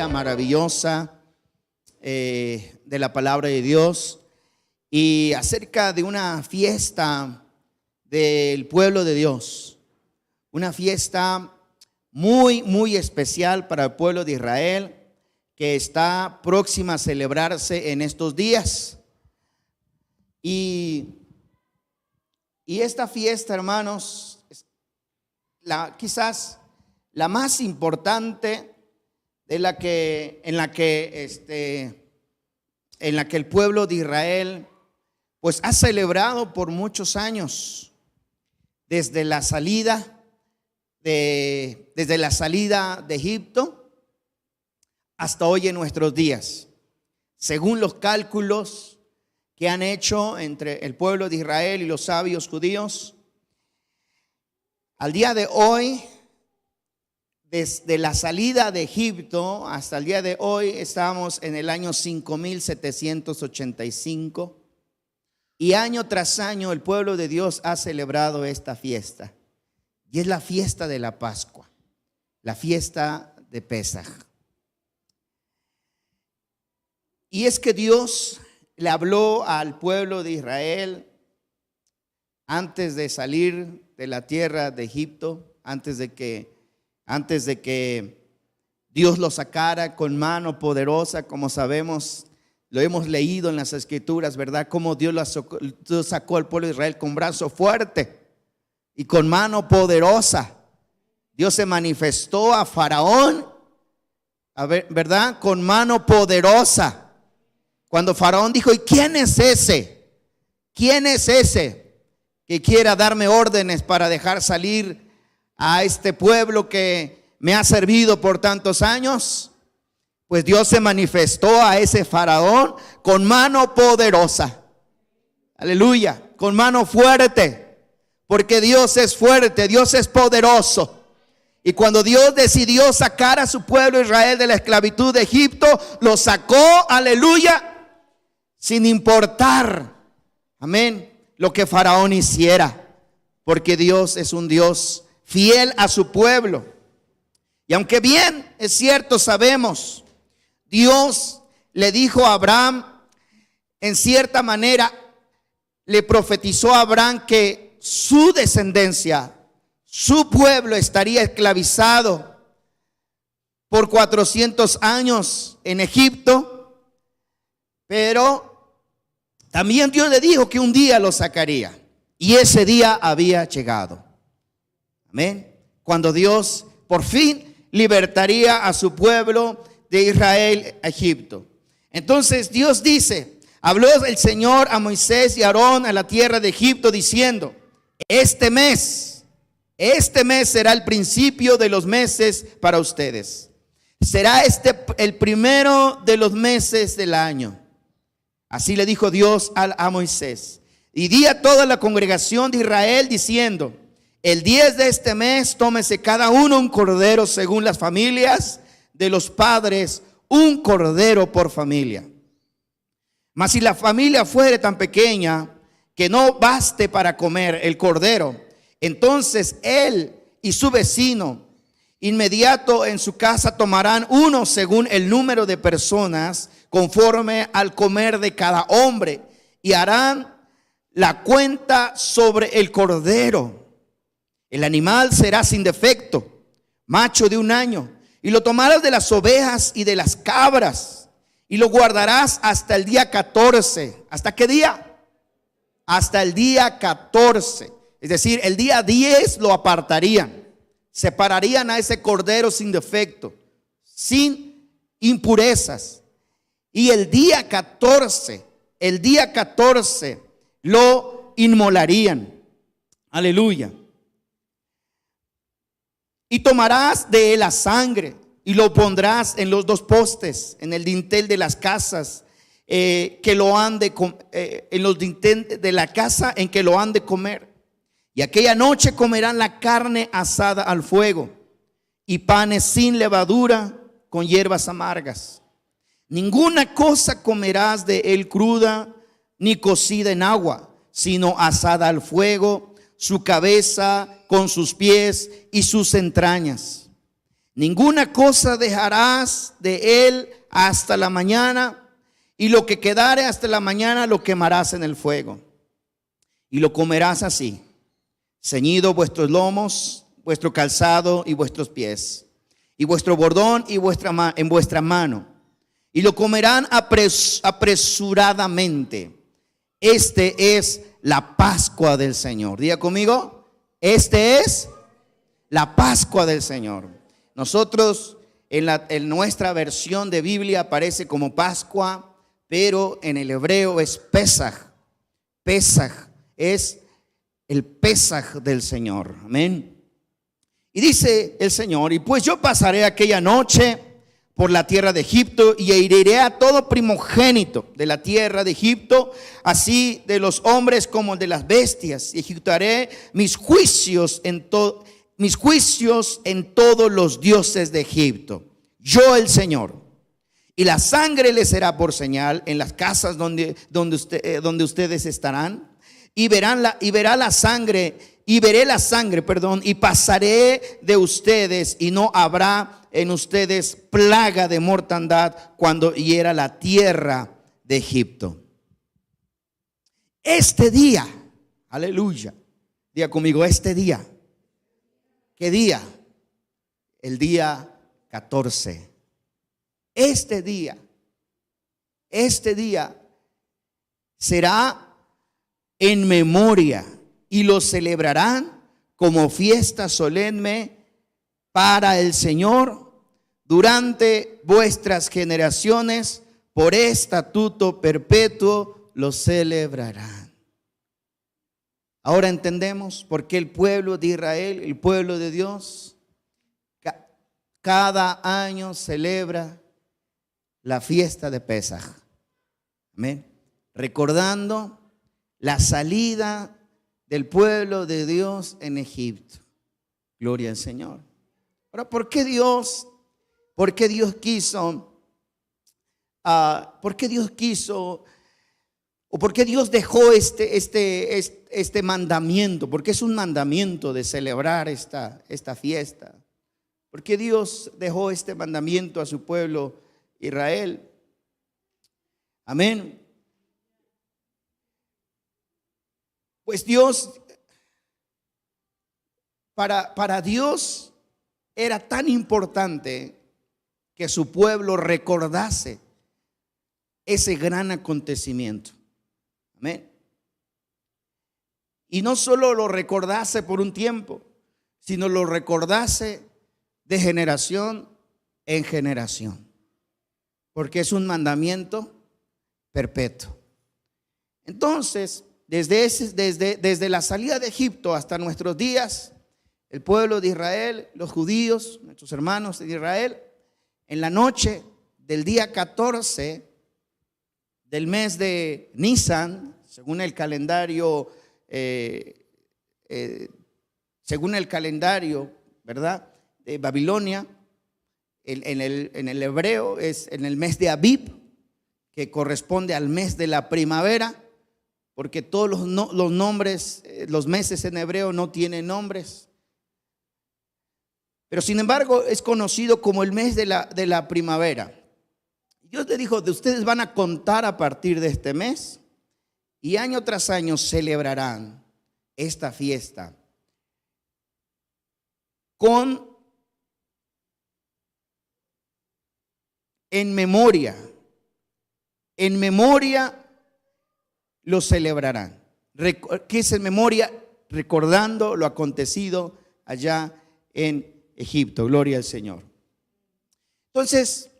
historia maravillosa de la palabra de Dios y acerca de una fiesta del pueblo de Dios, una fiesta muy especial para el pueblo de Israel que está próxima a celebrarse en estos días. Y esta fiesta, hermanos, quizás la más importante en la que el pueblo de Israel pues ha celebrado por muchos años, desde la salida de Egipto hasta hoy en nuestros días. Según los cálculos que han hecho entre el pueblo de Israel y los sabios judíos, al día de hoy, desde la salida de Egipto hasta el día de hoy, estamos en el año 5785 y año tras año el pueblo de Dios ha celebrado esta fiesta, y es la fiesta de la Pascua, la fiesta de Pesaj. Y es que Dios le habló al pueblo de Israel antes de salir de la tierra de Egipto, antes de que Dios lo sacara con mano poderosa, como sabemos, lo hemos leído en las escrituras, ¿verdad? Como Dios sacó al pueblo de Israel con brazo fuerte y con mano poderosa. Dios se manifestó a Faraón, ¿verdad? Con mano poderosa. Cuando Faraón dijo: ¿y quién es ese? ¿Quién es ese que quiera darme órdenes para dejar salir a este pueblo que me ha servido por tantos años? Pues Dios se manifestó a ese Faraón con mano poderosa. Aleluya, con mano fuerte, porque Dios es fuerte, Dios es poderoso. Y cuando Dios decidió sacar a su pueblo Israel de la esclavitud de Egipto, lo sacó, aleluya, sin importar, amén, lo que Faraón hiciera, porque Dios es un Dios fiel a su pueblo. Y aunque bien es cierto, sabemos, Dios le dijo a Abraham, en cierta manera, le profetizó a Abraham que su descendencia, su pueblo estaría esclavizado por 400 años en Egipto, pero también Dios le dijo que un día lo sacaría, y ese día había llegado. Amén. Cuando Dios por fin libertaría a su pueblo de Israel a Egipto. Entonces Dios dice: habló el Señor a Moisés y a Aarón a la tierra de Egipto diciendo: este mes será el principio de los meses para ustedes. Será el primero de los meses del año. Así le dijo Dios a Moisés. Y di a toda la congregación de Israel diciendo: el 10 de este mes tómese cada uno un cordero según las familias de los padres, un cordero por familia. Mas si la familia fuere tan pequeña que no baste para comer el cordero, entonces él y su vecino inmediato en su casa tomarán uno según el número de personas, conforme al comer de cada hombre, y harán la cuenta sobre el cordero. El animal será sin defecto, macho de 1 año, y lo tomarás de las ovejas y de las cabras, y lo guardarás hasta el día 14. ¿Hasta qué día? Hasta el día 14. Es decir, el día 10 lo apartarían, separarían a ese cordero sin defecto, sin impurezas. Y el día 14 lo inmolarían. Aleluya. Y tomarás de él la sangre y lo pondrás en los 2 postes, en el dintel de las casas, en los dintel de la casa en que lo han de comer. Y aquella noche comerán la carne asada al fuego y panes sin levadura con hierbas amargas. Ninguna cosa comerás de él cruda ni cocida en agua, sino asada al fuego, su cabeza con sus pies y sus entrañas. Ninguna cosa dejarás de él hasta la mañana, y lo que quedare hasta la mañana lo quemarás en el fuego. Y lo comerás así, ceñido vuestros lomos, vuestro calzado y vuestros pies, y vuestro bordón y en vuestra mano. Y lo comerán apresuradamente. Este es la Pascua del Señor. Diga conmigo, este es la Pascua del Señor. Nosotros en nuestra versión de Biblia aparece como Pascua, pero en el hebreo es Pesaj. Pesaj es el Pesaj del Señor. Amén. Y dice el Señor: y pues yo pasaré aquella noche por la tierra de Egipto, y heriré a todo primogénito de la tierra de Egipto, así de los hombres como de las bestias, y ejecutaré mis juicios en todos los dioses de Egipto, yo el Señor. Y la sangre les será por señal en las casas donde ustedes estarán, y veré la sangre, y pasaré de ustedes, y no habrá en ustedes plaga de mortandad cuando hiera la tierra de Egipto. Este día, aleluya, diga conmigo, este día. ¿Qué día? El día 14. Este día será en memoria, y lo celebrarán como fiesta solemne para el Señor durante vuestras generaciones, por estatuto perpetuo lo celebrarán. Ahora entendemos por qué el pueblo de Israel, el pueblo de Dios, cada año celebra la fiesta de Pesaj. Amén. Recordando la salida del pueblo de Dios en Egipto. Gloria al Señor. Ahora, ¿por qué Dios quiso, o por qué Dios dejó este mandamiento? Porque es un mandamiento de celebrar esta fiesta. ¿Por qué Dios dejó este mandamiento a su pueblo Israel? Amén. Pues Dios, para Dios era tan importante que su pueblo recordase ese gran acontecimiento. Amén. Y no solo lo recordase por un tiempo, sino lo recordase de generación en generación, porque es un mandamiento perpetuo. Entonces, desde la salida de Egipto hasta nuestros días, el pueblo de Israel, los judíos, nuestros hermanos de Israel, en la noche del día 14 del mes de Nisan, según el calendario, ¿verdad?, de Babilonia, en el hebreo es en el mes de Abib, que corresponde al mes de la primavera, porque todos los nombres, los meses en hebreo no tienen nombres. Pero sin embargo es conocido como el mes de la primavera. Dios le dijo: de ustedes van a contar a partir de este mes, y año tras año celebrarán esta fiesta en memoria lo celebrarán. ¿Qué es en memoria? Recordando lo acontecido allá en Egipto. Gloria al Señor. Entonces,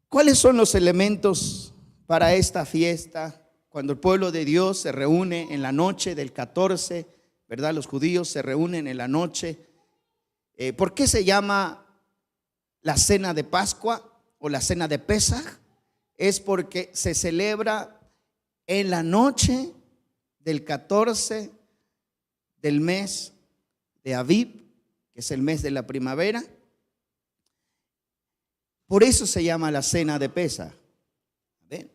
¿cuáles son los elementos para esta fiesta? Cuando el pueblo de Dios se reúne en la noche del 14, ¿verdad? Los judíos se reúnen en la noche. ¿Por qué se llama la cena de Pascua o la cena de Pesaj? Es porque se celebra en la noche del 14 del mes de Abib, que es el mes de la primavera. Por eso se llama la cena de Pesaj, ¿ven?,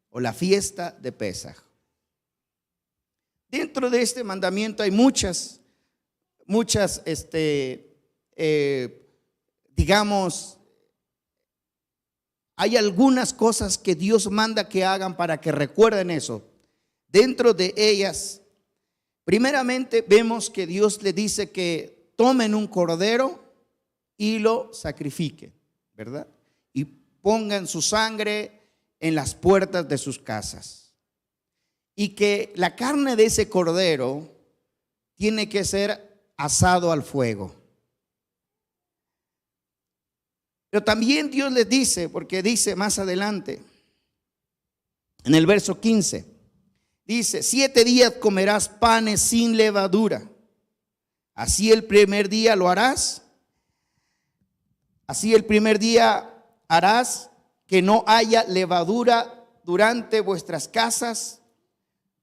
o la fiesta de Pesaj. Dentro de este mandamiento hay muchas digamos, hay algunas cosas que Dios manda que hagan para que recuerden eso. Dentro de ellas, primeramente vemos que Dios le dice que tomen un cordero y lo sacrifiquen, ¿verdad? Y pongan su sangre en las puertas de sus casas. Y que la carne de ese cordero tiene que ser asado al fuego. Pero también Dios les dice, porque dice más adelante, en el verso 15, dice: 7 días comerás panes sin levadura. Así el primer día lo harás. Así el primer día harás que no haya levadura durante vuestras casas,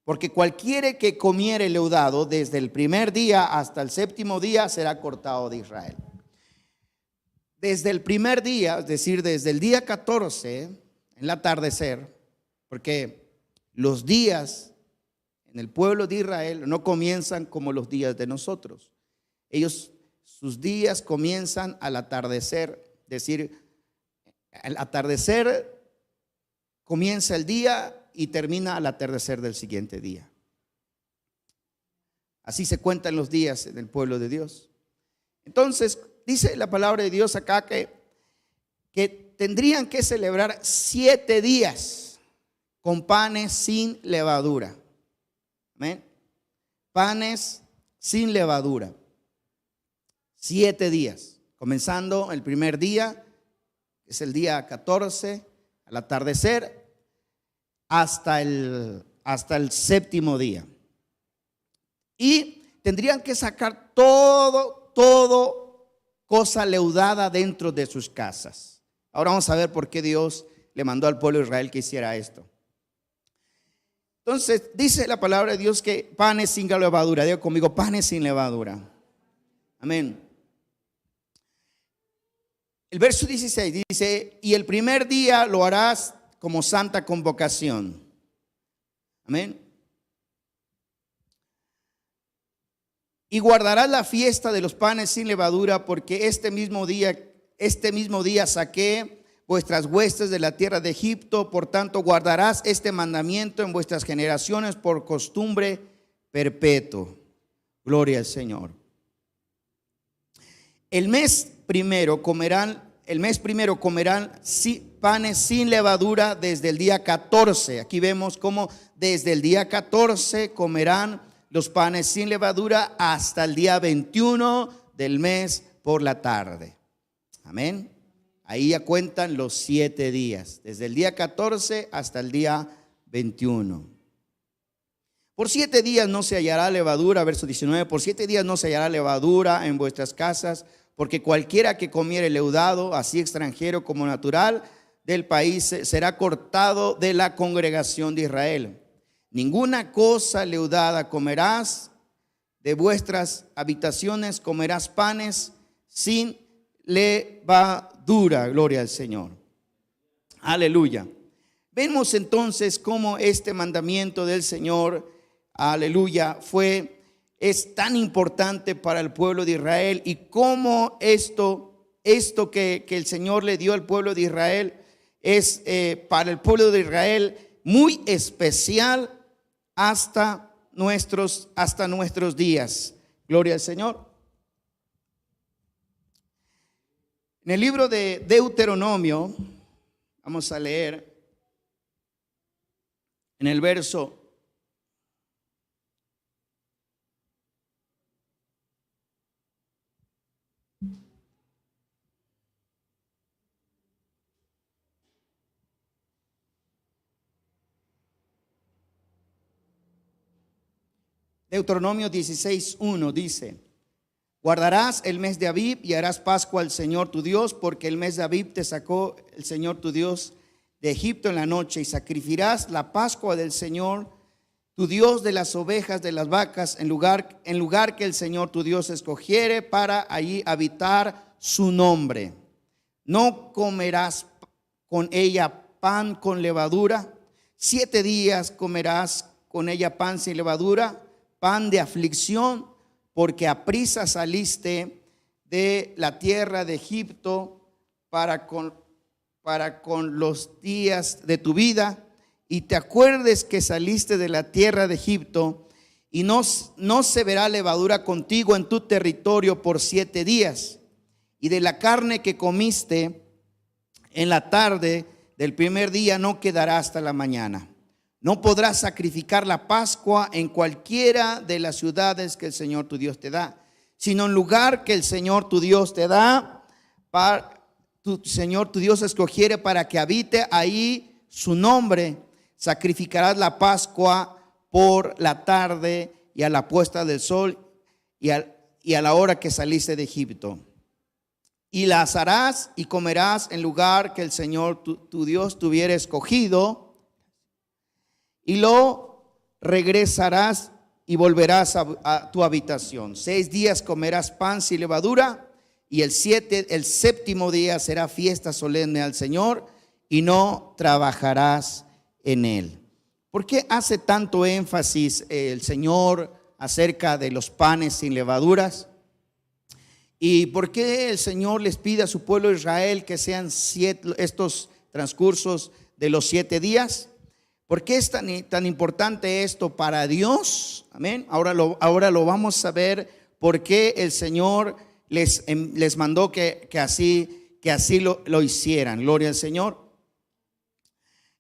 porque cualquiera que comiere leudado desde el primer día hasta el 7º día será cortado de Israel. Desde el primer día, es decir, desde el día 14, en el atardecer, porque los días en el pueblo de Israel no comienzan como los días de nosotros. Sus días comienzan al atardecer, es decir, al atardecer comienza el día y termina al atardecer del siguiente día. Así se cuentan los días en el pueblo de Dios. Entonces, dice la palabra de Dios acá que tendrían que celebrar 7 días con panes sin levadura. ¿Amén? Panes sin levadura. 7 días, comenzando el primer día, que es el día 14, al atardecer, hasta el 7º día. Y tendrían que sacar todo cosa leudada dentro de sus casas. Ahora vamos a ver por qué Dios le mandó al pueblo de Israel que hiciera esto. Entonces dice la palabra de Dios que panes sin levadura. Diga conmigo, panes sin levadura. Amén. El verso 16 dice: y el primer día lo harás como santa convocación. Amén. Y guardarás la fiesta de los panes sin levadura, porque este mismo día saqué vuestras huestes de la tierra de Egipto. Por tanto, guardarás este mandamiento en vuestras generaciones por costumbre perpetua. Gloria al Señor. El mes primero comerán panes sin levadura desde el día 14. Aquí vemos cómo desde el día 14 comerán los panes sin levadura hasta el día 21 del mes por la tarde. Amén. Ahí ya cuentan los 7 días, desde el día 14 hasta el día 21. Por 7 días no se hallará levadura, verso 19, por 7 días no se hallará levadura en vuestras casas, porque cualquiera que comiere leudado, así extranjero como natural del país, será cortado de la congregación de Israel. Ninguna cosa leudada comerás, de vuestras habitaciones comerás panes sin levadura. Gloria al Señor. Aleluya. Vemos entonces cómo este mandamiento del Señor, aleluya, es tan importante para el pueblo de Israel, y cómo esto que el Señor le dio al pueblo de Israel es para el pueblo de Israel muy especial hasta nuestros días. Gloria al Señor. En el libro de Deuteronomio, vamos a leer en el verso 16:1 dice: guardarás el mes de Abib y harás Pascua al Señor tu Dios, porque el mes de Abib te sacó el Señor tu Dios de Egipto en la noche, y sacrificarás la Pascua del Señor tu Dios de las ovejas, de las vacas, en lugar que el Señor tu Dios escogiere para allí habitar su nombre. No comerás con ella pan con levadura. 7 días comerás con ella pan sin levadura, pan de aflicción, porque aprisa saliste de la tierra de Egipto para con los días de tu vida, y te acuerdes que saliste de la tierra de Egipto, y no se verá levadura contigo en tu territorio por 7 días. Y de la carne que comiste en la tarde del primer día no quedará hasta la mañana. No podrás sacrificar la Pascua en cualquiera de las ciudades que el Señor tu Dios te da, sino en lugar que el Señor tu Dios te da, Señor tu Dios escogiere para que habite ahí su nombre. Sacrificarás la Pascua por la tarde y a la puesta del sol y a la hora que saliste de Egipto. Y la asarás y comerás en lugar que el Señor tu Dios te hubiera escogido, y lo regresarás y volverás a tu habitación. 6 días comerás pan sin levadura, y el 7º día será fiesta solemne al Señor, y no trabajarás en él. ¿Por qué hace tanto énfasis el Señor acerca de los panes sin levaduras? ¿Y por qué el Señor les pide a su pueblo Israel que sean estos transcursos de los 7 días? ¿Por qué es tan importante esto para Dios? Amén. Ahora lo vamos a ver, por qué el Señor les mandó que así lo hicieran. Gloria al Señor.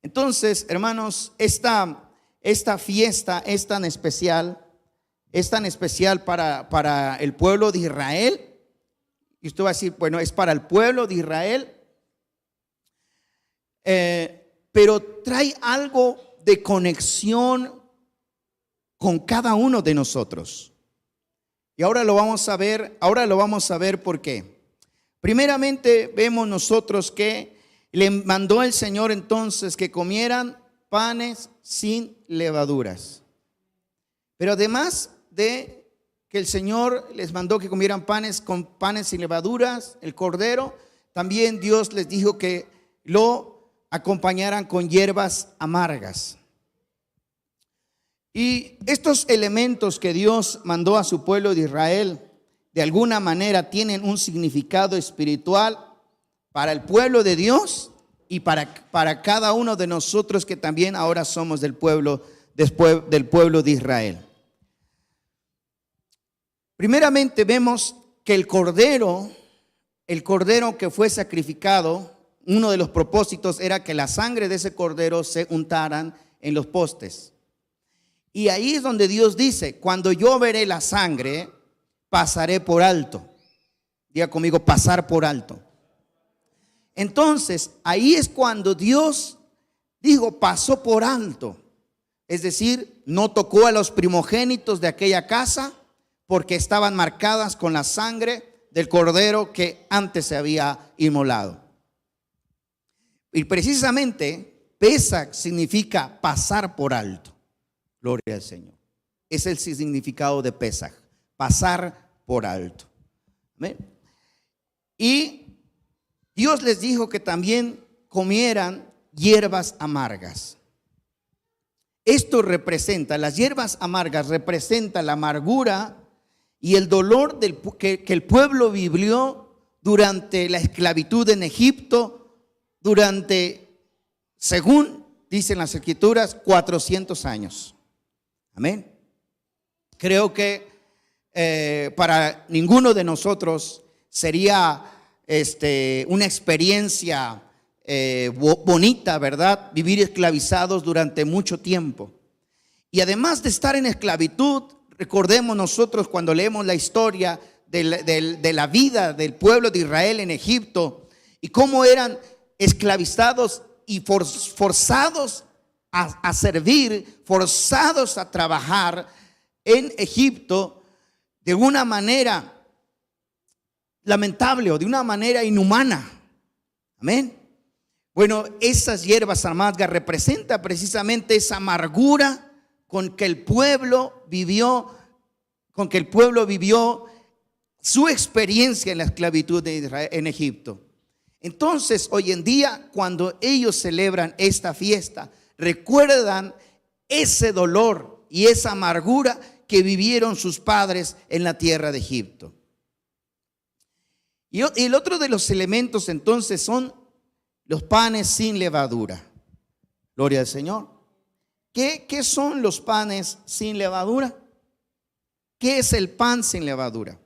Entonces, hermanos, esta fiesta es tan especial para el pueblo de Israel. Y usted va a decir, bueno, es para el pueblo de Israel, pero trae algo de conexión con cada uno de nosotros. Y ahora lo vamos a ver por qué. Primeramente vemos nosotros que le mandó el Señor entonces que comieran panes sin levaduras. Pero además de que el Señor les mandó que comieran panes sin levaduras, el cordero, también Dios les dijo que lo acompañaran con hierbas amargas. Y estos elementos que Dios mandó a su pueblo de Israel, de alguna manera tienen un significado espiritual para el pueblo de Dios y para cada uno de nosotros que también ahora somos del pueblo de Israel. Primeramente vemos que el cordero que fue sacrificado, uno de los propósitos era que la sangre de ese cordero se untaran en los postes. Y ahí es donde Dios dice, cuando yo veré la sangre, pasaré por alto. Diga conmigo, pasar por alto. Entonces, ahí es cuando Dios dijo, pasó por alto. Es decir, no tocó a los primogénitos de aquella casa, porque estaban marcadas con la sangre del cordero que antes se había inmolado. Y precisamente Pesaj significa pasar por alto. Gloria al Señor. Es el significado de Pesaj, pasar por alto. ¿Amén? Y Dios les dijo que también comieran hierbas amargas. Esto representa, las hierbas amargas representan la amargura y el dolor que el pueblo vivió durante la esclavitud en Egipto, según dicen las Escrituras, 400 años. Amén. Creo que para ninguno de nosotros sería una experiencia bonita, ¿verdad? Vivir esclavizados durante mucho tiempo. Y además de estar en esclavitud, recordemos nosotros cuando leemos la historia de la vida del pueblo de Israel en Egipto y cómo eran esclavizados y forzados a servir, forzados a trabajar en Egipto de una manera lamentable o de una manera inhumana. Amén. Bueno, esas hierbas amargas representan precisamente esa amargura con que el pueblo vivió su experiencia en la esclavitud de Israel en Egipto. Entonces, hoy en día, cuando ellos celebran esta fiesta, recuerdan ese dolor y esa amargura que vivieron sus padres en la tierra de Egipto. Y el otro de los elementos entonces son los panes sin levadura. Gloria al Señor. ¿Qué son los panes sin levadura? ¿Qué es el pan sin levadura?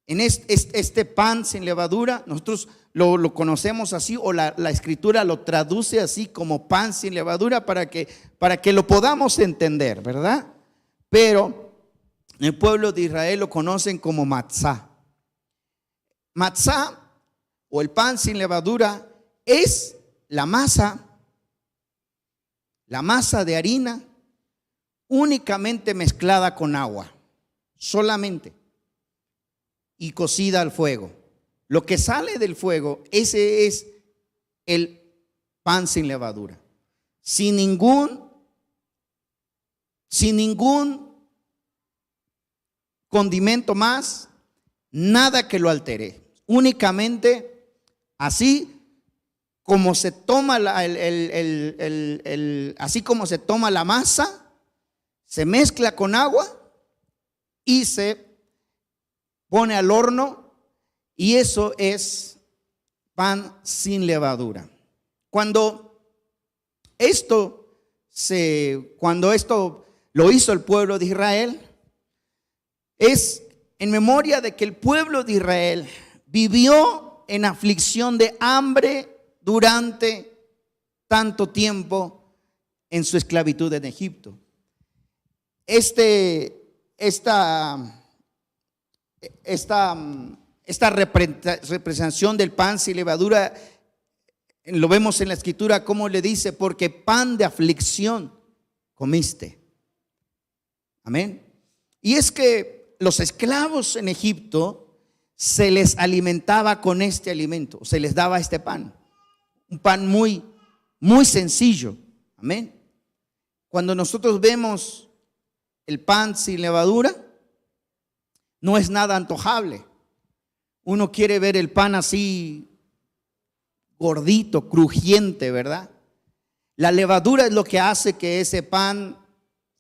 En este pan sin levadura, nosotros lo conocemos así, o la Escritura lo traduce así como pan sin levadura para que lo podamos entender, ¿verdad? Pero el pueblo de Israel lo conocen como matzá. Matzá, o el pan sin levadura, es la masa de harina únicamente mezclada con agua, solamente, y cocida al fuego. Lo que sale del fuego, ese es el pan sin levadura, sin ningún condimento más, nada que lo altere, únicamente así como se toma así como se toma la masa, se mezcla con agua y se pone al horno, y eso es pan sin levadura. Cuando esto lo hizo el pueblo de Israel, es en memoria de que el pueblo de Israel vivió en aflicción de hambre durante tanto tiempo en su esclavitud en Egipto. Esta representación del pan sin levadura lo vemos en la Escritura, como le dice: porque pan de aflicción comiste. Amén. Y es que los esclavos en Egipto se les alimentaba con este alimento, se les daba este pan, un pan muy, muy sencillo. Amén. Cuando nosotros vemos el pan sin levadura, no es nada antojable. Uno quiere ver el pan así gordito, crujiente, ¿verdad? La levadura es lo que hace que ese pan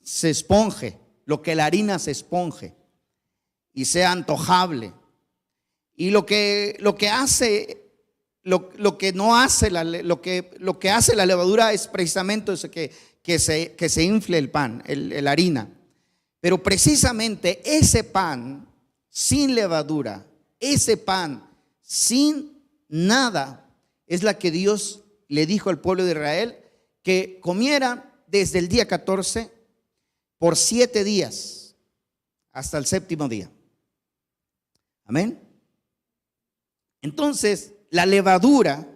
se esponje, lo que la harina se esponje y sea antojable. Y lo que hace la levadura es precisamente eso, que se infle el pan, la harina. Pero precisamente ese pan sin levadura, ese pan sin nada, es la que Dios le dijo al pueblo de Israel que comiera desde el día 14 por 7 días hasta el 7º día. Amén. Entonces, la levadura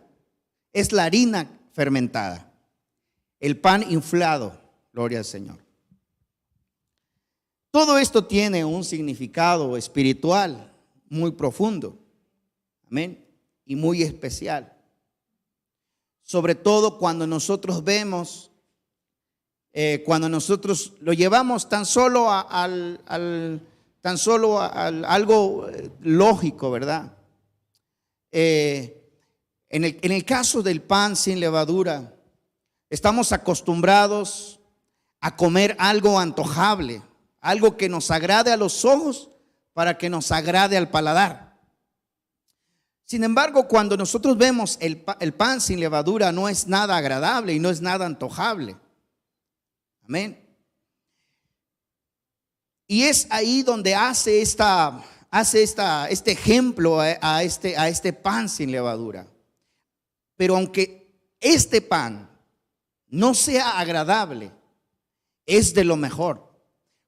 es la harina fermentada, el pan inflado. Gloria al Señor. Todo esto tiene un significado espiritual muy profundo. Amén. Y muy especial. Sobre todo cuando nosotros vemos, cuando nosotros lo llevamos tan solo a algo lógico, ¿verdad? En el caso del pan sin levadura, estamos acostumbrados a comer algo antojable, algo que nos agrade a los ojos para que nos agrade al paladar. Sin embargo, cuando nosotros vemos el pan sin levadura, no es nada agradable y no es nada antojable. Amén. Y es ahí donde hace este ejemplo a este pan sin levadura. Pero aunque este pan no sea agradable, es de lo mejor,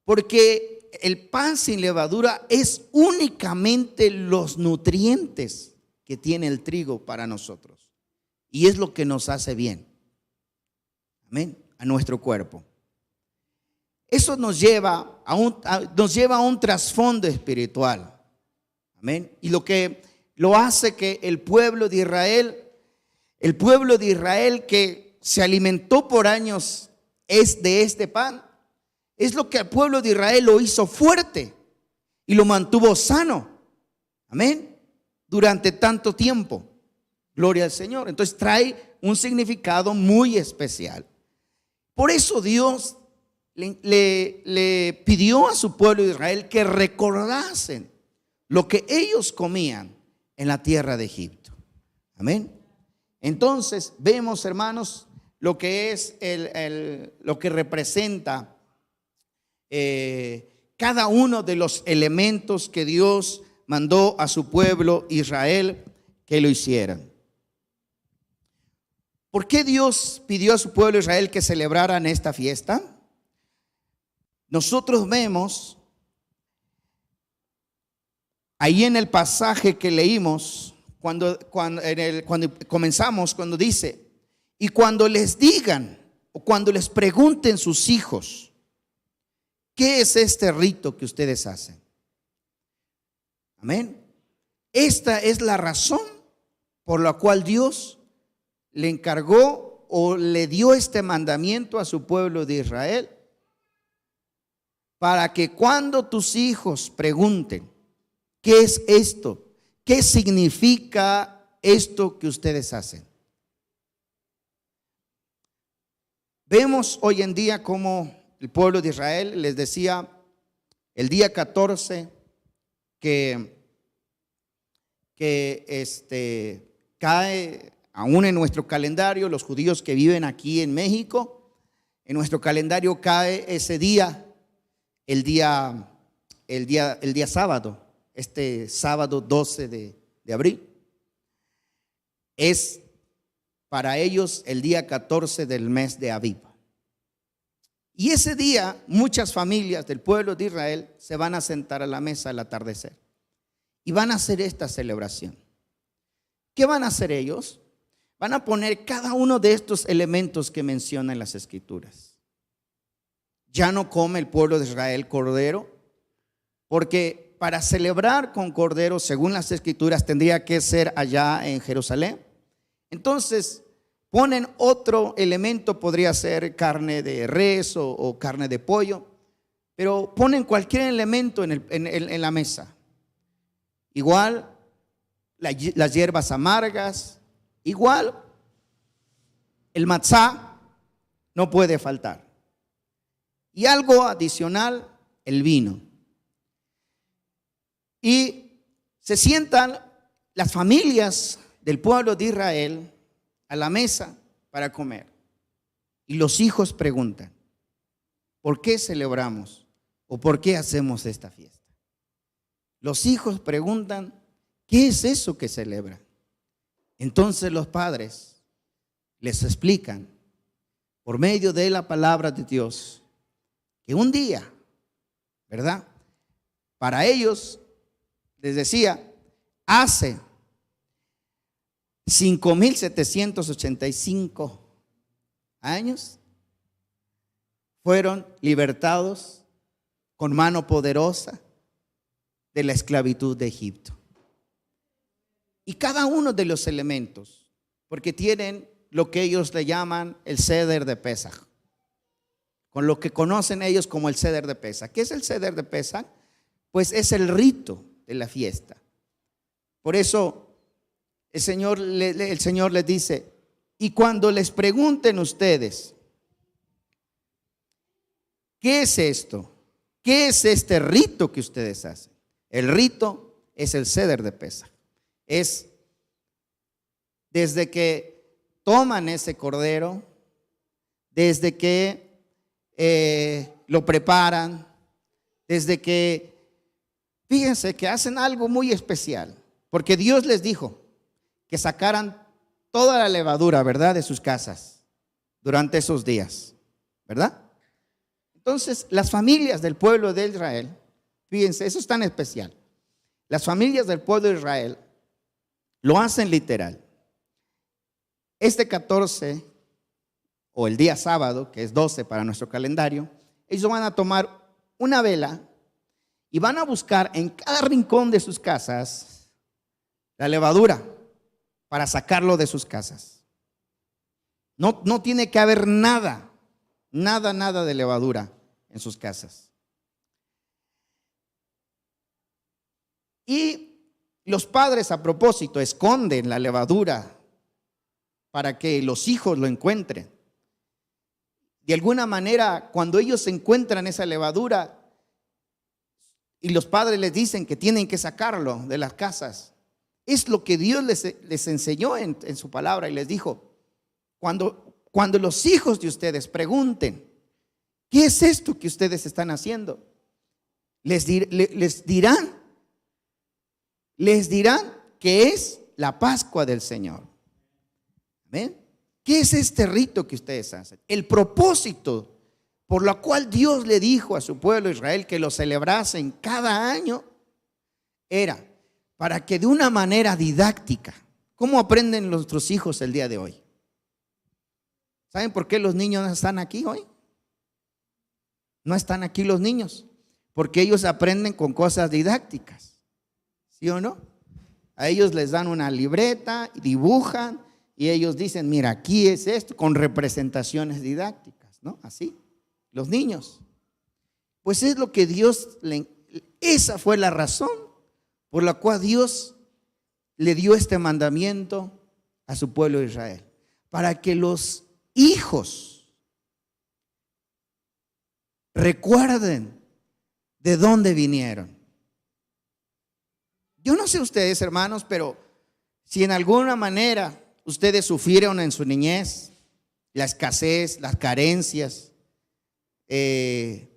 porque el pan sin levadura es únicamente los nutrientes que tiene el trigo para nosotros, y es lo que nos hace bien. Amén. A nuestro cuerpo. Eso nos lleva a un trasfondo espiritual. Amén. Y lo que lo hace que el pueblo de Israel que se alimentó por años de este pan, es lo que al pueblo de Israel lo hizo fuerte y lo mantuvo sano. Amén. Durante tanto tiempo. Gloria al Señor. Entonces trae un significado muy especial. Por eso Dios le pidió a su pueblo de Israel que recordasen lo que ellos comían en la tierra de Egipto. Amén. Entonces vemos, hermanos, lo que es lo que representa cada uno de los elementos que Dios mandó a su pueblo Israel que lo hicieran. ¿Por qué Dios pidió a su pueblo Israel que celebraran esta fiesta? Nosotros vemos ahí en el pasaje que leímos, cuando comenzamos, cuando dice, y cuando les digan o cuando les pregunten sus hijos, ¿qué es este rito que ustedes hacen? Amén. Esta es la razón por la cual Dios le encargó o le dio este mandamiento a su pueblo de Israel, para que cuando tus hijos pregunten, ¿qué es esto? ¿Qué significa esto que ustedes hacen? Vemos hoy en día como el pueblo de Israel, les decía, el día 14 que cae aún en nuestro calendario, los judíos que viven aquí en México, en nuestro calendario cae ese día, el día sábado, este sábado 12 de abril. Es para ellos el día 14 del mes de Abib. Y ese día muchas familias del pueblo de Israel se van a sentar a la mesa al atardecer y van a hacer esta celebración. ¿Qué van a hacer ellos? Van a poner cada uno de estos elementos que mencionan las Escrituras. Ya no come el pueblo de Israel cordero, porque para celebrar con cordero, según las Escrituras, tendría que ser allá en Jerusalén. Entonces ponen otro elemento, podría ser carne de res o carne de pollo, pero ponen cualquier elemento en la mesa. Igual las hierbas amargas, igual el matzá no puede faltar. Y algo adicional, el vino. Y se sientan las familias del pueblo de Israel a la mesa para comer. Y los hijos preguntan, ¿por qué celebramos o por qué hacemos esta fiesta? Los hijos preguntan, ¿qué es eso que celebran? Entonces los padres les explican por medio de la palabra de Dios que un día, ¿verdad? Para ellos, les decía, hace 5,785 años fueron libertados con mano poderosa de la esclavitud de Egipto. Y cada uno de los elementos, porque tienen lo que ellos le llaman el Seder de Pesaj, con lo que conocen ellos como el Seder de Pesaj. ¿Qué es el Seder de Pesaj? Pues es el rito de la fiesta. Por eso el Señor les dice, y cuando les pregunten ustedes, ¿qué es esto? ¿Qué es este rito que ustedes hacen? El rito es el Seder de Pesaj. Es desde que toman ese cordero, desde que lo preparan, desde que, fíjense que hacen algo muy especial, porque Dios les dijo que sacaran toda la levadura, ¿verdad?, de sus casas durante esos días, ¿verdad? Entonces, las familias del pueblo de Israel, fíjense, eso es tan especial. Las familias del pueblo de Israel lo hacen literal. Este 14 o el día sábado, que es 12 para nuestro calendario, ellos van a tomar una vela y van a buscar en cada rincón de sus casas la levadura para sacarlo de sus casas. No tiene que haber nada de levadura en sus casas. Y los padres, a propósito, esconden la levadura para que los hijos lo encuentren. De alguna manera, cuando ellos encuentran esa levadura y los padres les dicen que tienen que sacarlo de las casas, Es lo que Dios les enseñó en su palabra y les dijo, cuando los hijos de ustedes pregunten, ¿qué es esto que ustedes están haciendo? Les dirán que es la Pascua del Señor. ¿Ven? ¿Qué es este rito que ustedes hacen? El propósito por lo cual Dios le dijo a su pueblo Israel que lo celebrasen cada año era para que de una manera didáctica, ¿cómo aprenden nuestros hijos el día de hoy? ¿Saben por qué los niños no están aquí hoy? No están aquí los niños, porque ellos aprenden con cosas didácticas, ¿sí o no? A ellos les dan una libreta, dibujan y ellos dicen, mira, aquí es esto, con representaciones didácticas, ¿no? Así, los niños. Pues es lo que esa fue la razón por la cual Dios le dio este mandamiento a su pueblo de Israel, para que los hijos recuerden de dónde vinieron. Yo no sé ustedes, hermanos, pero si en alguna manera ustedes sufrieron en su niñez la escasez, las carencias, el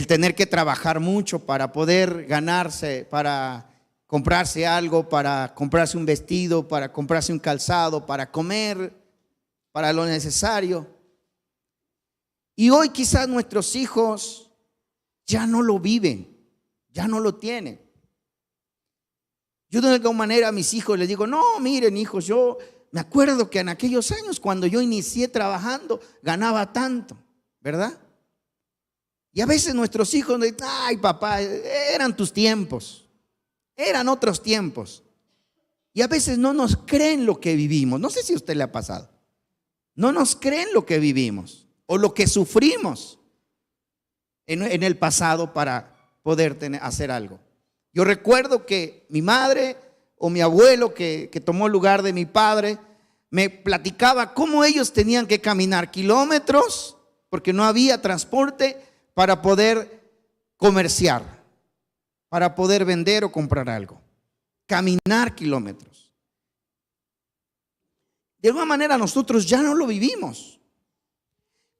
tener que trabajar mucho para poder ganarse, para comprarse algo, para comprarse un vestido, para comprarse un calzado, para comer, para lo necesario. Y hoy quizás nuestros hijos ya no lo viven, ya no lo tienen. Yo de alguna manera a mis hijos les digo, no, miren hijos, yo me acuerdo que en aquellos años cuando yo inicié trabajando ganaba tanto, ¿verdad? Y a veces nuestros hijos dicen, ay papá, eran tus tiempos, eran otros tiempos. Y a veces no nos creen lo que vivimos. No sé si a usted le ha pasado. No nos creen lo que vivimos o lo que sufrimos en el pasado para poder hacer algo. Yo recuerdo que mi madre o mi abuelo que tomó lugar de mi padre me platicaba cómo ellos tenían que caminar kilómetros porque no había transporte para poder comerciar, para poder vender o comprar algo. Caminar kilómetros. De alguna manera nosotros ya no lo vivimos.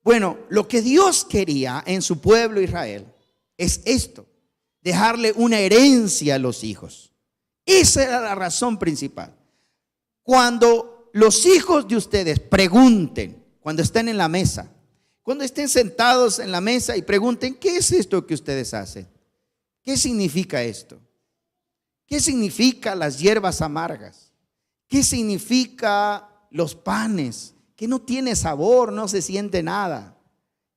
Bueno, lo que Dios quería en su pueblo Israel es esto: dejarle una herencia a los hijos. Esa era la razón principal. Cuando los hijos de ustedes pregunten, cuando estén en la mesa, cuando estén sentados en la mesa y pregunten, ¿qué es esto que ustedes hacen? ¿Qué significa esto? ¿Qué significa las hierbas amargas? ¿Qué significa los panes? Que no tiene sabor, no se siente nada.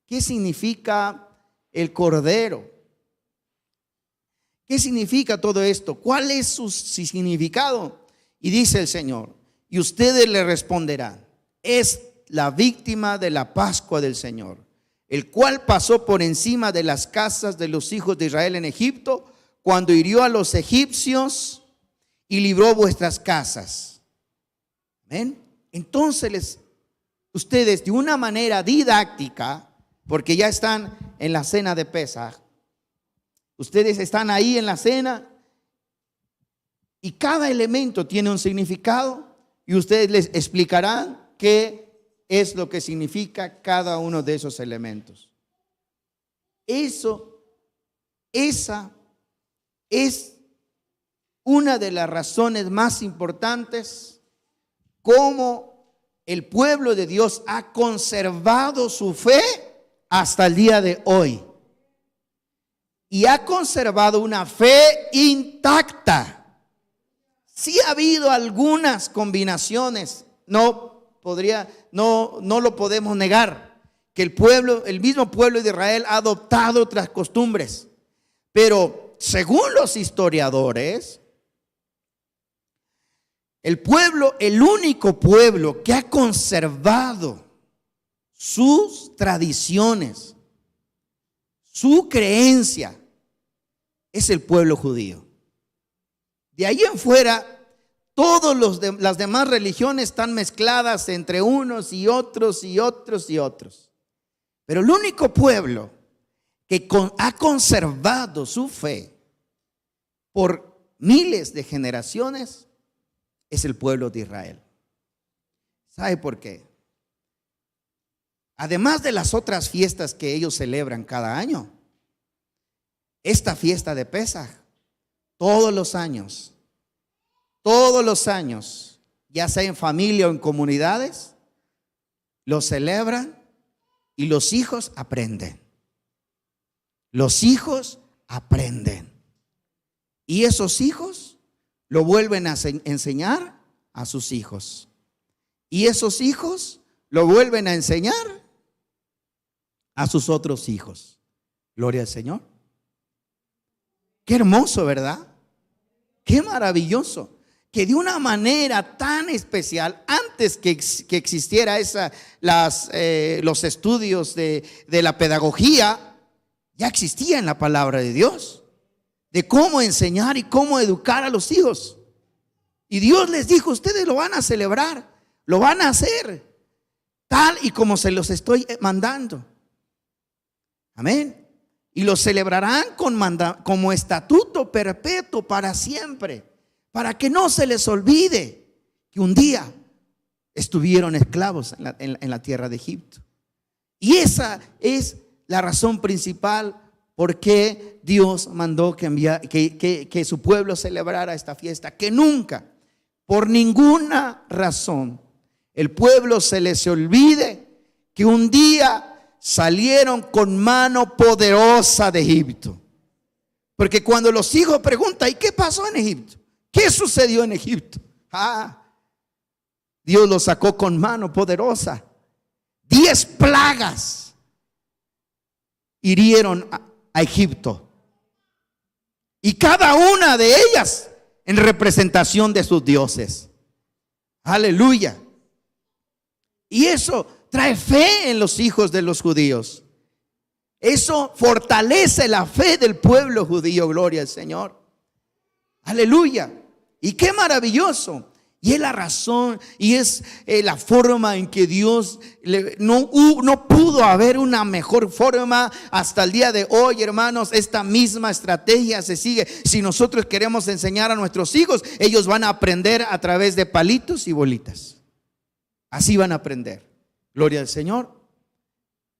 ¿Qué significa el cordero? ¿Qué significa todo esto? ¿Cuál es su significado? Y dice el Señor, y ustedes le responderán, es la víctima de la Pascua del Señor, el cual pasó por encima de las casas de los hijos de Israel en Egipto, cuando hirió a los egipcios y libró vuestras casas. ¿Ven? Entonces ustedes de una manera didáctica, porque ya están en la cena de Pesaj, ustedes están ahí en la cena y cada elemento tiene un significado y ustedes les explicarán qué es lo que significa cada uno de esos elementos. Esa es una de las razones más importantes cómo el pueblo de Dios ha conservado su fe hasta el día de hoy. Y ha conservado una fe intacta. Sí ha habido algunas combinaciones, no lo podemos negar, que el mismo pueblo de Israel ha adoptado otras costumbres. Pero según los historiadores, el único pueblo que ha conservado sus tradiciones, su creencia, es el pueblo judío. De ahí en fuera, las demás religiones están mezcladas entre unos y otros y otros y otros. Pero el único pueblo que ha conservado su fe por miles de generaciones es el pueblo de Israel. ¿Sabe por qué? Además de las otras fiestas que ellos celebran cada año, esta fiesta de Pesaj, todos los años, ya sea en familia o en comunidades, lo celebran y los hijos aprenden. Los hijos aprenden. Y esos hijos lo vuelven a enseñar a sus hijos. Y esos hijos lo vuelven a enseñar a sus otros hijos. Gloria al Señor. Qué hermoso, ¿verdad? Qué maravilloso. Que de una manera tan especial, antes que existiera los estudios de la pedagogía, ya existía en la palabra de Dios, de cómo enseñar y cómo educar a los hijos. Y Dios les dijo: ustedes lo van a celebrar, lo van a hacer tal y como se los estoy mandando. Amén. Y lo celebrarán como estatuto perpetuo para siempre, para que no se les olvide que un día estuvieron esclavos en la tierra de Egipto. Y esa es la razón principal por qué Dios mandó que su pueblo celebrara esta fiesta. Que nunca, por ninguna razón, el pueblo se les olvide que un día salieron con mano poderosa de Egipto. Porque cuando los hijos preguntan: ¿y qué pasó en Egipto? ¿Qué sucedió en Egipto? Dios los sacó con mano poderosa. 10 plagas hirieron a Egipto, y cada una de ellas en representación de sus dioses. Aleluya. Y eso trae fe en los hijos de los judíos. Eso fortalece la fe del pueblo judío. Gloria al Señor. Aleluya. Y qué maravilloso. Y es la razón y es la forma en que Dios no pudo haber una mejor forma hasta el día de hoy, hermanos. Esta misma estrategia se sigue. Si nosotros queremos enseñar a nuestros hijos, ellos van a aprender a través de palitos y bolitas. Así van a aprender. Gloria al Señor.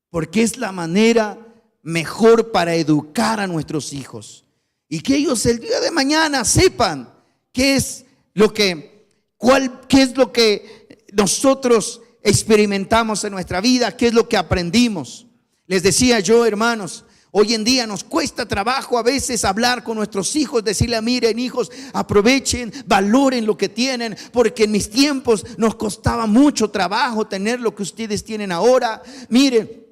Porque es la manera mejor para educar a nuestros hijos. Y que ellos el día de mañana sepan qué es lo que nosotros experimentamos en nuestra vida, qué es lo que aprendimos. Les decía yo, hermanos, hoy en día nos cuesta trabajo a veces hablar con nuestros hijos, decirle: miren, hijos, aprovechen, valoren lo que tienen, porque en mis tiempos nos costaba mucho trabajo tener lo que ustedes tienen ahora. Miren,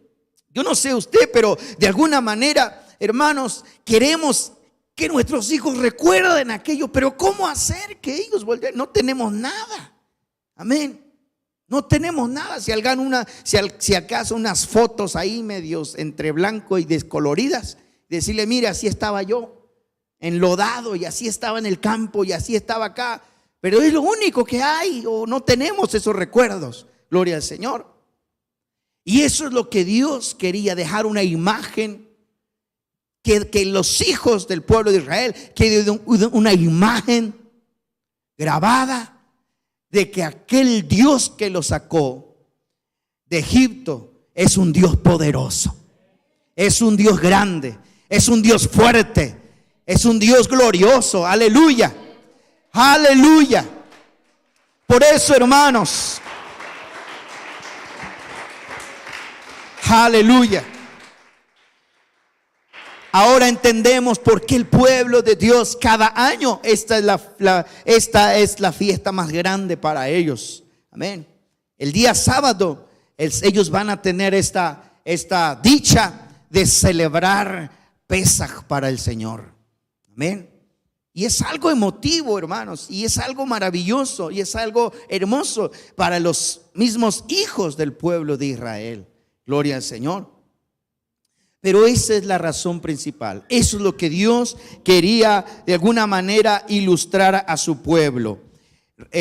yo no sé usted, pero de alguna manera, hermanos, queremos que nuestros hijos recuerden aquello, pero ¿cómo hacer que ellos vuelvan? No tenemos nada. Amén. No tenemos nada. Si acaso unas fotos ahí medios entre blanco y descoloridas, decirle: mire, así estaba yo, enlodado, y así estaba en el campo, y así estaba acá. Pero es lo único que hay, o no tenemos esos recuerdos. Gloria al Señor. Y eso es lo que Dios quería, dejar una imagen. Que los hijos del pueblo de Israel quede una imagen grabada de que aquel Dios que los sacó de Egipto es un Dios poderoso, es un Dios grande, es un Dios fuerte, es un Dios glorioso. Aleluya, aleluya. Por eso, hermanos, aleluya. Ahora entendemos por qué el pueblo de Dios cada año, esta es la fiesta más grande para ellos. Amén. El día sábado ellos van a tener esta dicha de celebrar Pesaj para el Señor. Amén. Y es algo emotivo, hermanos, y es algo maravilloso, y es algo hermoso para los mismos hijos del pueblo de Israel. Gloria al Señor. Pero esa es la razón principal. Eso es lo que Dios quería de alguna manera ilustrar a su pueblo.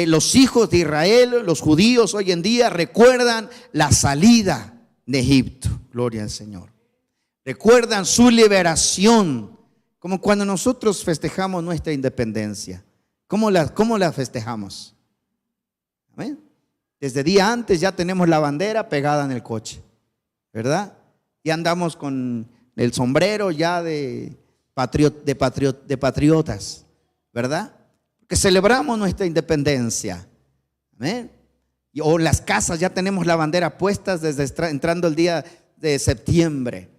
Los hijos de Israel, los judíos hoy en día, recuerdan la salida de Egipto. Gloria al Señor. Recuerdan su liberación, como cuando nosotros festejamos nuestra independencia. ¿Cómo la festejamos? ¿Amén? Desde día antes ya tenemos la bandera pegada en el coche, ¿verdad? Y andamos con el sombrero ya de patriotas, ¿verdad? Que celebramos nuestra independencia. Amén. O en las casas ya tenemos la bandera puestas desde entrando el día de septiembre.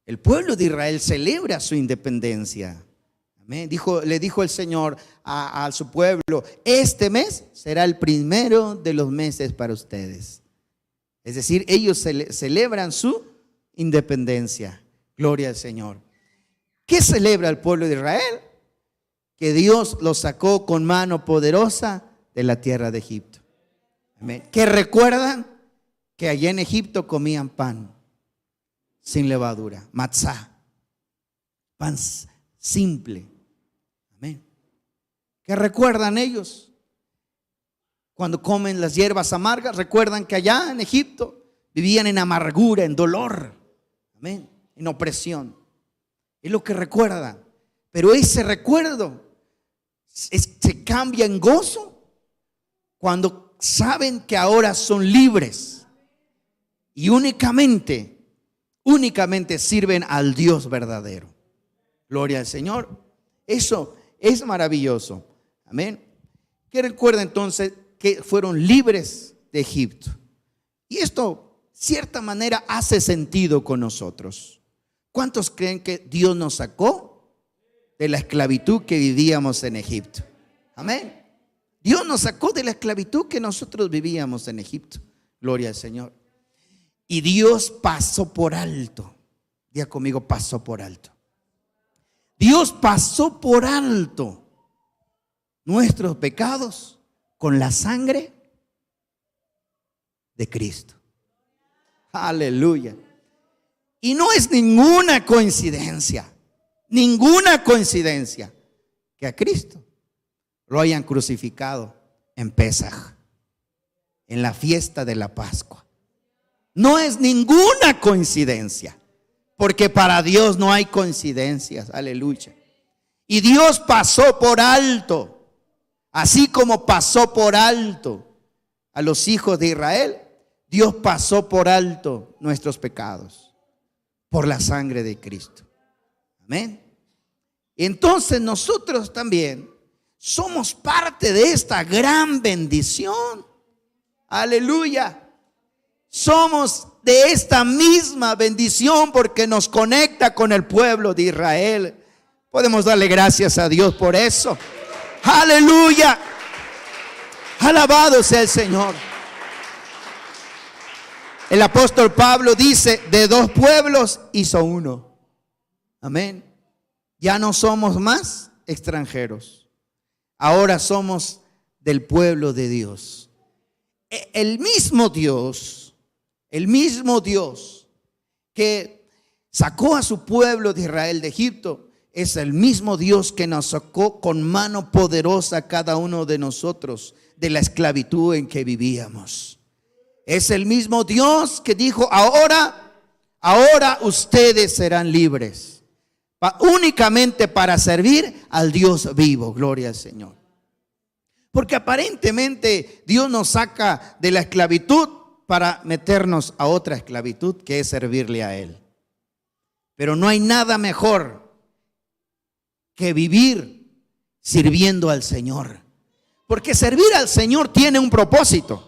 El pueblo de Israel celebra su independencia. Amén. Le dijo el Señor a su pueblo: este mes será el primero de los meses para ustedes. Es decir, ellos celebran su independencia. Gloria al Señor. ¿Qué celebra el pueblo de Israel? Que Dios los sacó con mano poderosa de la tierra de Egipto. Amén. Que recuerdan que allá en Egipto comían pan sin levadura, matzá, pan simple. Amén. Que recuerdan ellos cuando comen las hierbas amargas, recuerdan que allá en Egipto vivían en amargura, en dolor, amén, en opresión. Es lo que recuerdan. Pero ese recuerdo se cambia en gozo cuando saben que ahora son libres y únicamente sirven al Dios verdadero. Gloria al Señor. Eso es maravilloso. Amén. Que recuerda entonces que fueron libres de Egipto. Y esto, cierta manera, hace sentido con nosotros. ¿Cuántos creen que Dios nos sacó de la esclavitud que vivíamos en Egipto? Amén. Dios nos sacó de la esclavitud que nosotros vivíamos en Egipto. Gloria al Señor. Y Dios pasó por alto. Diga conmigo: pasó por alto. Dios pasó por alto nuestros pecados con la sangre de Cristo. Aleluya. Y no es ninguna coincidencia que a Cristo lo hayan crucificado en Pesaj, en la fiesta de la Pascua. No es ninguna coincidencia, porque para Dios no hay coincidencias. Aleluya. Y Dios pasó por alto, así como pasó por alto a los hijos de Israel. Dios pasó por alto nuestros pecados por la sangre de Cristo. Amén. Entonces nosotros también somos parte de esta gran bendición. Aleluya. Somos de esta misma bendición porque nos conecta con el pueblo de Israel. Podemos darle gracias a Dios por eso. Aleluya. Alabado sea el Señor. El apóstol Pablo dice: de dos pueblos hizo uno. Amén. Ya no somos más extranjeros. Ahora somos del pueblo de Dios. El mismo Dios que sacó a su pueblo de Israel de Egipto es el mismo Dios que nos sacó con mano poderosa a cada uno de nosotros de la esclavitud en que vivíamos. Es el mismo Dios que dijo: ahora ustedes serán libres, únicamente para servir al Dios vivo. Gloria al Señor. Porque aparentemente Dios nos saca de la esclavitud para meternos a otra esclavitud, que es servirle a Él. Pero no hay nada mejor que vivir sirviendo al Señor. Porque servir al Señor tiene un propósito.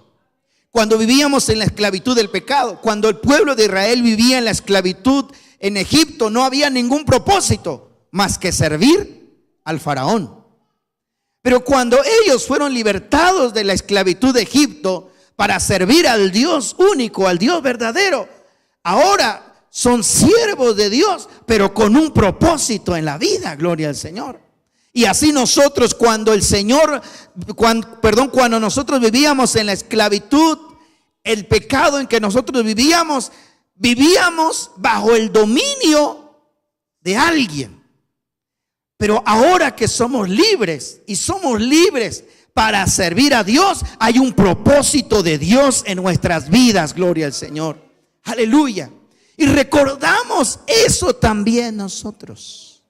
Cuando vivíamos en la esclavitud del pecado, cuando el pueblo de Israel vivía en la esclavitud en Egipto, no había ningún propósito más que servir al faraón. Pero cuando ellos fueron libertados de la esclavitud de Egipto para servir al Dios único, al Dios verdadero, ahora son siervos de Dios, pero con un propósito en la vida. Gloria al Señor. Y así nosotros, cuando nosotros vivíamos en la esclavitud, el pecado en que nosotros vivíamos bajo el dominio de alguien. Pero ahora que somos libres y somos libres para servir a Dios, hay un propósito de Dios en nuestras vidas. Gloria al Señor. Aleluya. Y recordamos eso también nosotros.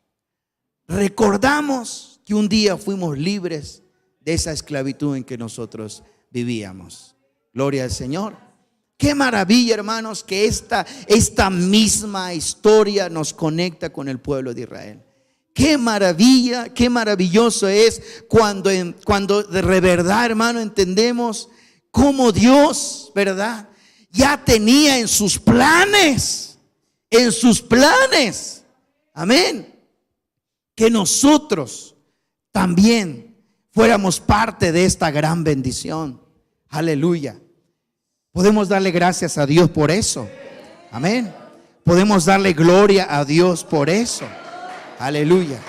Recordamos que un día fuimos libres de esa esclavitud en que nosotros vivíamos. Gloria al Señor. Qué maravilla, hermanos, que esta misma historia nos conecta con el pueblo de Israel. Qué maravilla, qué maravilloso es cuando de verdad, hermano, entendemos cómo Dios, ¿verdad?, ya tenía en sus planes, amén, que nosotros también fuéramos parte de esta gran bendición. Aleluya. Podemos darle gracias a Dios por eso. Amén. Podemos darle gloria a Dios por eso. Aleluya.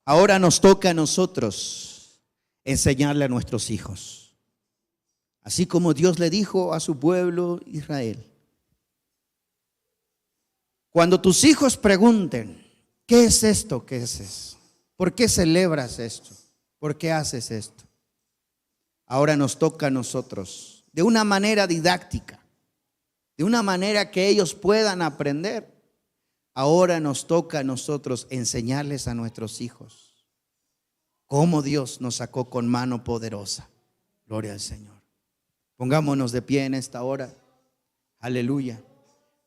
Ahora nos toca a nosotros enseñarle a nuestros hijos. Así como Dios le dijo a su pueblo Israel. Cuando tus hijos pregunten, ¿qué es esto? ¿Qué es eso? ¿Por qué celebras esto? ¿Por qué haces esto? Ahora nos toca a nosotros, de una manera didáctica, de una manera que ellos puedan aprender. Ahora nos toca a nosotros enseñarles a nuestros hijos cómo Dios nos sacó con mano poderosa. Gloria al Señor. Pongámonos de pie en esta hora. Aleluya.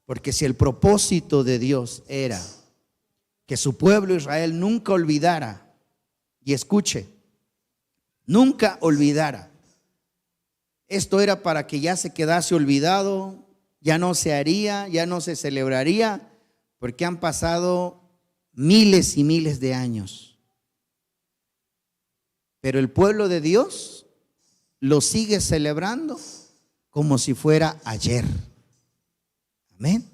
Porque si el propósito de Dios era que su pueblo Israel nunca olvidara, y escuche, nunca olvidara, esto era para que ya se quedase olvidado, ya no se haría, ya no se celebraría, porque han pasado miles y miles de años. Pero el pueblo de Dios lo sigue celebrando como si fuera ayer. Amén.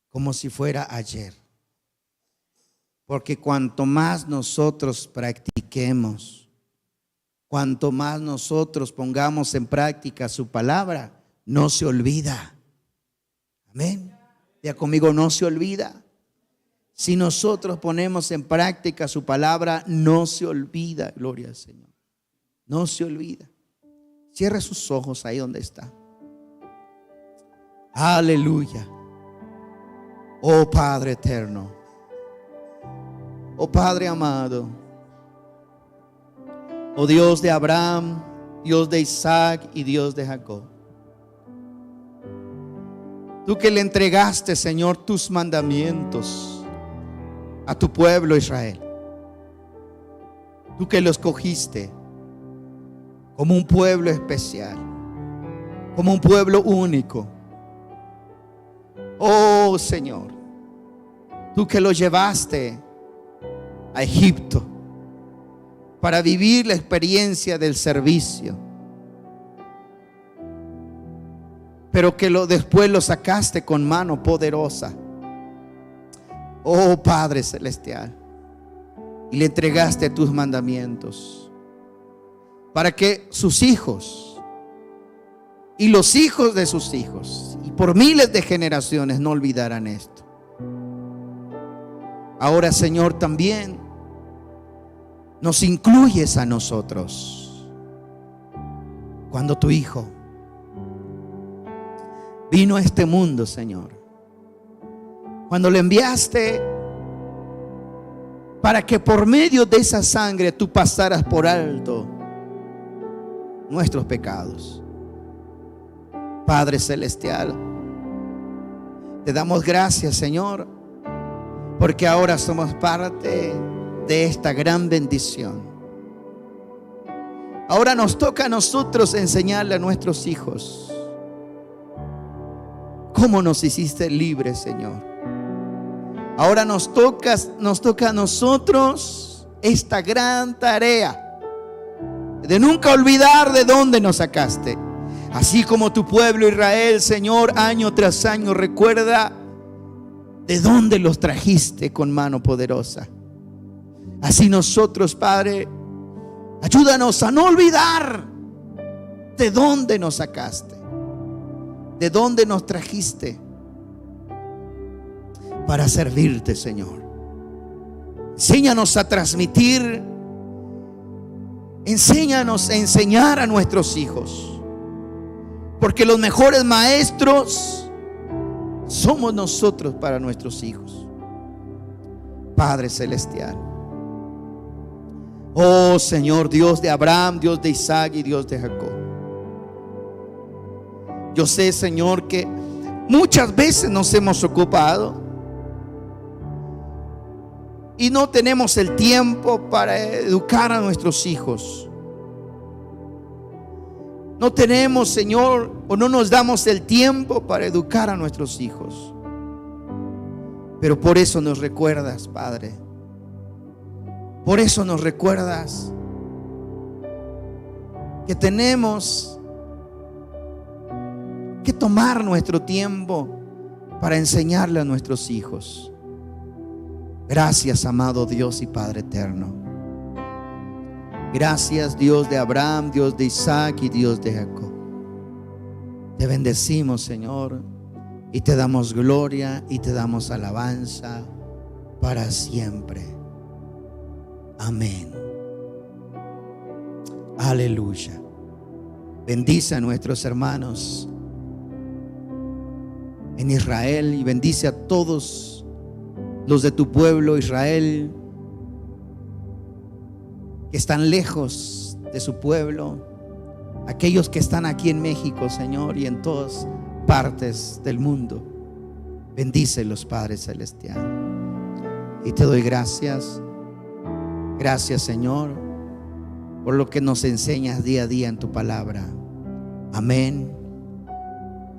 Como si fuera ayer. Porque cuanto más nosotros practiquemos, cuanto más nosotros pongamos en práctica su palabra, no se olvida. Amén. Ya conmigo, no se olvida. Si nosotros ponemos en práctica su palabra, no se olvida. Gloria al Señor. No se olvida. Cierre sus ojos ahí donde está. Aleluya. Oh Padre eterno. Oh Padre amado. Oh Dios de Abraham, Dios de Isaac y Dios de Jacob. Tú que le entregaste, Señor, tus mandamientos a tu pueblo Israel. Tú que lo escogiste como un pueblo especial, como un pueblo único. Oh Señor, tú que lo llevaste a Egipto para vivir la experiencia del servicio, pero que después lo sacaste con mano poderosa. Oh Padre celestial, y le entregaste tus mandamientos para que sus hijos y los hijos de sus hijos y por miles de generaciones no olvidaran esto. Ahora, Señor, también nos incluyes a nosotros. Cuando tu Hijo vino a este mundo, Señor, cuando lo enviaste para que por medio de esa sangre tú pasaras por alto nuestros pecados. Padre celestial, te damos gracias, Señor, porque ahora somos parte de esta gran bendición. Ahora nos toca a nosotros enseñarle a nuestros hijos cómo nos hiciste libres, Señor. Ahora nos toca a nosotros esta gran tarea de nunca olvidar de dónde nos sacaste. Así como tu pueblo Israel, Señor, año tras año recuerda de dónde los trajiste con mano poderosa. Así nosotros, Padre, ayúdanos a no olvidar de dónde nos sacaste, de dónde nos trajiste para servirte, Señor. Enséñanos a transmitir, enséñanos a enseñar a nuestros hijos, porque los mejores maestros somos nosotros para nuestros hijos. Padre celestial. Oh Señor, Dios de Abraham, Dios de Isaac y Dios de Jacob. Yo sé, Señor, que muchas veces nos hemos ocupado y no tenemos el tiempo para educar a nuestros hijos. No tenemos, Señor, o no nos damos el tiempo para educar a nuestros hijos. Pero por eso nos recuerdas, Padre. Por eso nos recuerdas que tenemos que tomar nuestro tiempo para enseñarle a nuestros hijos. Gracias, amado Dios y Padre eterno. Gracias, Dios de Abraham, Dios de Isaac y Dios de Jacob. Te bendecimos, Señor, y te damos gloria y te damos alabanza para siempre. Amén. Aleluya. Bendice a nuestros hermanos en Israel y bendice a todos los de tu pueblo Israel que están lejos de su pueblo, aquellos que están aquí en México, Señor, y en todas partes del mundo. Bendícelos, Padre celestial. Y te doy gracias. Gracias, Señor, por lo que nos enseñas día a día en tu palabra. Amén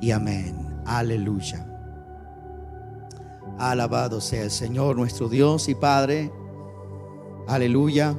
y amén. Aleluya. Alabado sea el Señor nuestro Dios y Padre. Aleluya.